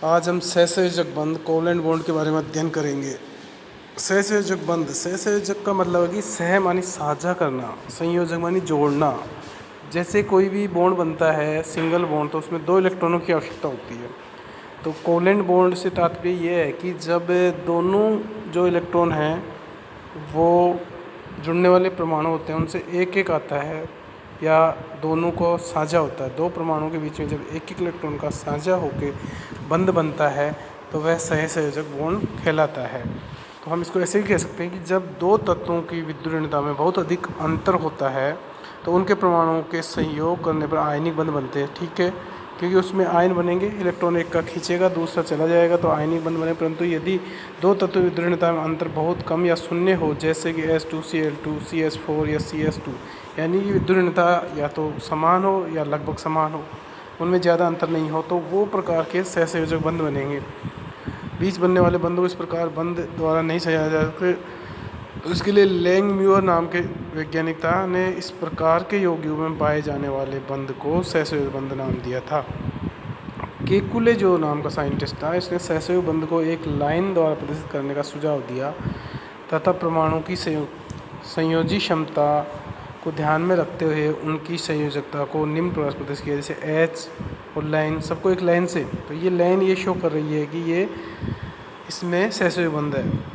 आज हम सहसंयोजक बंध कोवलेंट बॉन्ड के बारे में अध्ययन करेंगे। सहसंयोजक का मतलब है कि सह मानी साझा करना, संयोजक मानी जोड़ना। जैसे कोई भी बॉन्ड बनता है सिंगल बॉन्ड, तो उसमें 2 इलेक्ट्रॉनों की आवश्यकता होती है। तो कोवलेंट बॉन्ड से तात्पर्य ये है कि जब दोनों जो इलेक्ट्रॉन हैं वो जुड़ने वाले परमाणु होते हैं उनसे एक एक आता है या दोनों को साझा होता है। 2 परमाणुओं के बीच में जब एक एक इलेक्ट्रॉन का साझा होकर बंध बनता है तो वह सहसंयोजक बॉन्ड कहलाता है। तो हम इसको ऐसे भी कह सकते हैं कि जब 2 तत्वों की विद्युत ऋणता में बहुत अधिक अंतर होता है तो उनके परमाणुओं के संयोग करने पर आयनिक बंध बनते हैं। ठीक है, क्योंकि उसमें आयन बनेंगे, इलेक्ट्रॉन एक का खींचेगा दूसरा चला जाएगा तो आयनिक बंध बने। परंतु यदि 2 तत्व विद्युत ऋणता में अंतर बहुत कम या शून्य हो, जैसे कि H2Cl2 CH4 या CS2, यानी कि विद्युत ऋणता या तो समान हो या लगभग समान हो, उनमें ज़्यादा अंतर नहीं हो, तो वो प्रकार के सहसंयोजक बंध बनेंगे। बीच बनने वाले बंधों को इस प्रकार बंध द्वारा नहीं सजाया जा सकता। उसके लिए लैंग-म्यूर नाम के वैज्ञानिक ने इस प्रकार के यौगिकों में पाए जाने वाले बंध को सहसंयोजक बंध नाम दिया था। केकुले जो नाम का साइंटिस्ट था, इसने सहसंयोजक बंध को एक लाइन द्वारा प्रदर्शित करने का सुझाव दिया तथा परमाणु की संयोजी क्षमता को ध्यान में रखते हुए उनकी संयोजकता को निम्न प्रकार प्रदर्शित किया, जैसे H और लाइन, सबको एक लाइन से। तो ये लाइन ये शो कर रही है कि ये इसमें सहसंयोजक बंध है।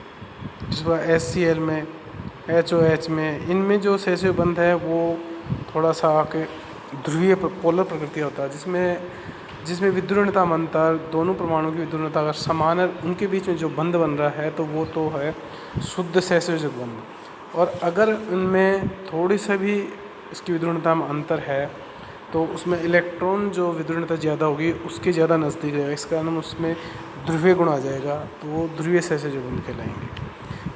जिस पर HCl में, HOH में, इनमें जो सहसंयोजक बंध है वो थोड़ा सा आके ध्रुवीय पोलर प्रकृति होता है, जिसमें विद्युत ऋणता में अंतर, दोनों परमाणु की विद्युत ऋणता अगर समान है, उनके बीच में जो बंध बन रहा है तो वो तो है शुद्ध सहसंयोजक बंध। और अगर उनमें थोड़ी सा भी इसकी विद्युत ऋणता में अंतर है तो उसमें इलेक्ट्रॉन जो विद्युत ऋणता ज़्यादा होगी उसके ज़्यादा नज़दीक रहेगा, इस कारण उसमें ध्रुवीय गुण आ जाएगा, तो वो ध्रुवीय सहसंयोजक बंध कहलाएंगे।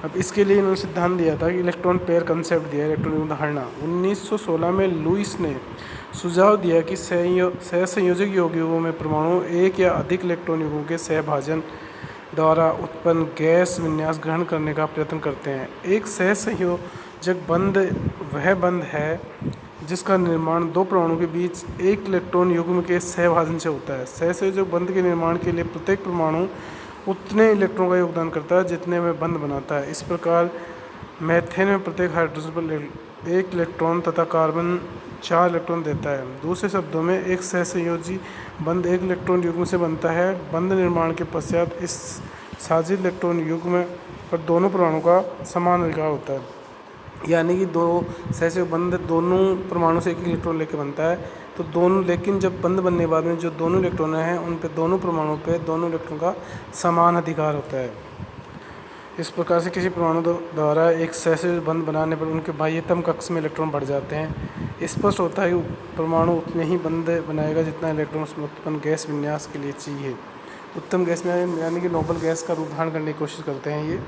अब इसके लिए इन्होंने सिद्धांत दिया था कि इलेक्ट्रॉन पेयर कंसेप्ट दिया, इलेक्ट्रॉन धारणा। 1916 में लुईस ने सुझाव दिया कि सहसंयोजक यौगिकों में परमाणु एक या अधिक इलेक्ट्रॉन युग्मों के सहभाजन द्वारा उत्पन्न गैस विन्यास ग्रहण करने का प्रयत्न करते हैं। एक सहसंयोजक बंध वह बंध है जिसका निर्माण 2 परमाणु के बीच एक इलेक्ट्रॉन युग्म के सहभाजन से होता है। सहसंयोजक बंध के निर्माण के लिए प्रत्येक परमाणु उतने इलेक्ट्रॉन का योगदान करता है जितने में बंध बनाता है। इस प्रकार मेथेन में प्रत्येक हाइड्रोजन पर 1 इलेक्ट्रॉन तथा कार्बन 4 इलेक्ट्रॉन देता है। दूसरे शब्दों में एक सहसंयोजी बंध 1 इलेक्ट्रॉन युग्म से बनता है। बंध निर्माण के पश्चात इस साझित इलेक्ट्रॉन युग्म पर दोनों परमाणु का समान अधिकार होता है, यानी कि 2 सहसंयोजक बंध दोनों परमाणु से 1 इलेक्ट्रॉन लेकर बनता है। तो दोनों, लेकिन जब बंध बनने के बाद में जो दोनों इलेक्ट्रॉन हैं उन पे दोनों परमाणुओं पे दोनों इलेक्ट्रॉन का समान अधिकार होता है। इस प्रकार से किसी परमाणु द्वारा एक सहसंयोजक बंध बनाने पर उनके बाह्यतम कक्ष में इलेक्ट्रॉन बढ़ जाते हैं। स्पष्ट होता है कि परमाणु उतने ही बंध बनाएगा जितना इलेक्ट्रॉन उसमें उत्पन्न गैस विन्यास के लिए चाहिए। उत्तम गैस में, यानी कि नोबल गैस का रूप धारण करने की कोशिश करते हैं ये।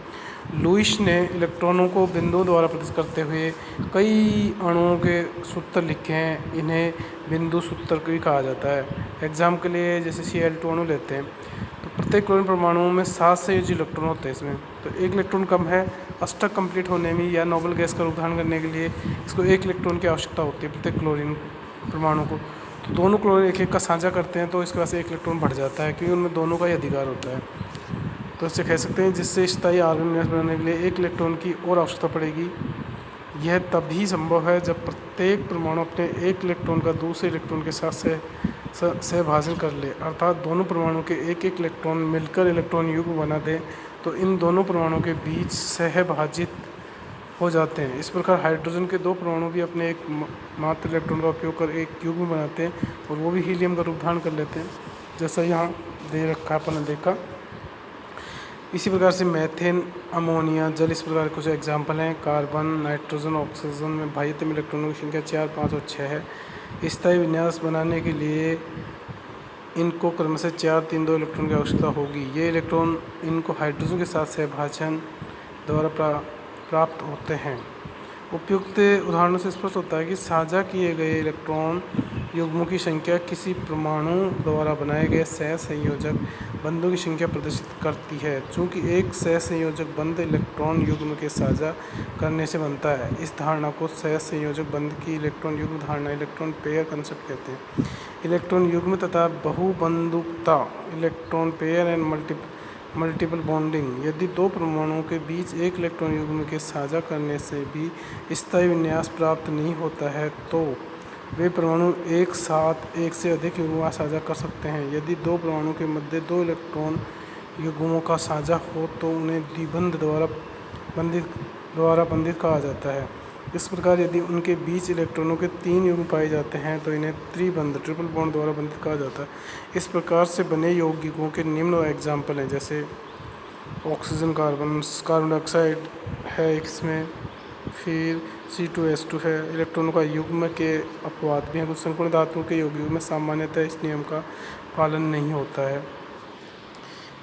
लुईस ने इलेक्ट्रॉनों को बिंदुओं द्वारा प्रदर्शित करते हुए कई अणुओं के सूत्र लिखे हैं, इन्हें बिंदु सूत्र भी कहा जाता है। एग्जाम के लिए जैसे Cl2 अणु लेते हैं तो प्रत्येक क्लोरीन परमाणु में 7 संयोजी इलेक्ट्रॉन होते हैं इसमें, तो 1 इलेक्ट्रॉन कम है। अष्टक कंप्लीट होने में या नोबल गैस का रूप धारण करने के लिए इसको 1 इलेक्ट्रॉन की आवश्यकता होती है प्रत्येक क्लोरीन परमाणु को। तो दोनों क्लोरीन एक एक का साझा करते हैं तो इसके वजह से 1 इलेक्ट्रॉन बढ़ जाता है, क्योंकि उनमें दोनों का ही अधिकार होता है। तो इससे कह सकते हैं जिससे स्थायी आर्गन विन्यास बनाने के लिए 1 इलेक्ट्रॉन की और आवश्यकता पड़ेगी। यह तभी संभव है जब प्रत्येक परमाणु अपने 1 इलेक्ट्रॉन का दूसरे इलेक्ट्रॉन के साथ सहभाजन कर ले, अर्थात दोनों परमाणु के 1-1 इलेक्ट्रॉन मिलकर इलेक्ट्रॉन युग्म बना दें, तो इन दोनों परमाणुओं के बीच सहभाजित हो जाते हैं। इस प्रकार हाइड्रोजन के 2 परमाणु भी अपने एक मात्र इलेक्ट्रॉन का उपयोग कर एक युग्म बनाते हैं और वो भी हीलियम का रूप धारण कर लेते हैं, जैसा यहाँ दे रखा अपन ने देखा। इसी प्रकार से मीथेन, अमोनिया, जल इस प्रकार कुछ एग्जाम्पल हैं। कार्बन, नाइट्रोजन, ऑक्सीजन में बाह्यतम इलेक्ट्रॉनों की संख्या 4, 5 और 6 है। स्थायी विन्यास बनाने के लिए इनको क्रमशः 4, 3, 2 इलेक्ट्रॉन की आवश्यकता होगी। ये इलेक्ट्रॉन इनको हाइड्रोजन के साथ सहभाजन द्वारा प्राप्त होते हैं। उपयुक्त उदाहरणों से स्पष्ट होता है कि साझा किए गए इलेक्ट्रॉन युग्मों की संख्या किसी परमाणु द्वारा बनाए गए सहसंयोजक बंधों की संख्या प्रदर्शित करती है। चूँकि एक सहसंयोजक बंध इलेक्ट्रॉन युग्म के साझा करने से बनता है, इस धारणा को सहसंयोजक बंध की इलेक्ट्रॉन युग्म धारणा इलेक्ट्रॉन पेयर कंसेप्ट कहते हैं। इलेक्ट्रॉन युग्म तथा बहुबंधुकता electron pair and multiple bonding. यदि दो परमाणुओं के बीच एक इलेक्ट्रॉन युग्म के साझा करने से भी स्थायी विन्यास प्राप्त नहीं होता है तो वे परमाणु एक साथ एक से अधिक युग्म साझा कर सकते हैं। यदि दो परमाणु के मध्य दो इलेक्ट्रॉन युग्मों का साझा हो तो उन्हें द्विबंध द्वारा बंधित कहा जाता है। इस प्रकार यदि उनके बीच इलेक्ट्रॉनों के 3 युग्म पाए जाते हैं तो इन्हें त्रिबंध ट्रिपल बॉन्ड द्वारा बंधित कहा जाता है। इस प्रकार से बने यौगिकों के निम्न एग्जाम्पल हैं, जैसे ऑक्सीजन कार्बन डाइऑक्साइड है इसमें, फिर C2H2 है। इलेक्ट्रॉनों का युग्म के अपवाद भी हैं। कुछ संपूर्ण धातुओं के युग्म में सामान्यतः इस नियम का पालन नहीं होता है।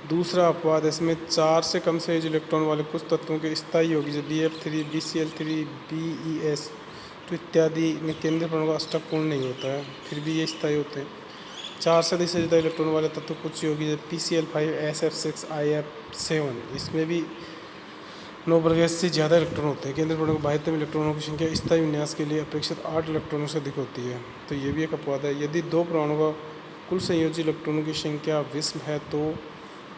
दूसरा अपवाद इसमें 4 से कम सहज इलेक्ट्रॉन वाले कुछ तत्वों के स्थायी यौगिक जैसे BF3, BCl3, BeS2 इत्यादि में केंद्रीय परमाणु का अष्टक पूर्ण नहीं होता है, फिर भी ये स्थायी होते हैं। 4 से अधिक से ज़्यादा इलेक्ट्रॉन वाले तत्व कुछ यौगिक जैसे PCl5, SF6, IF7 इसमें भी 9 बरगेज से ज़्यादा इलेक्ट्रॉन होते हैं। केंद्रीय परमाणु के बाह्यतम इलेक्ट्रॉनों की संख्या स्थायी विन्यास के लिए अपेक्षित 8 इलेक्ट्रॉनों से अधिक होती है, तो ये भी एक अपवाद है। यदि दो परमाणु का कुल संयोजी इलेक्ट्रॉनों की संख्या विषम है तो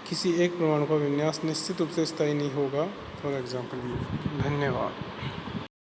किसी एक परमाणु का विन्यास निश्चित रूप से स्थायी नहीं होगा। फॉर एग्जाम्पल ये। धन्यवाद।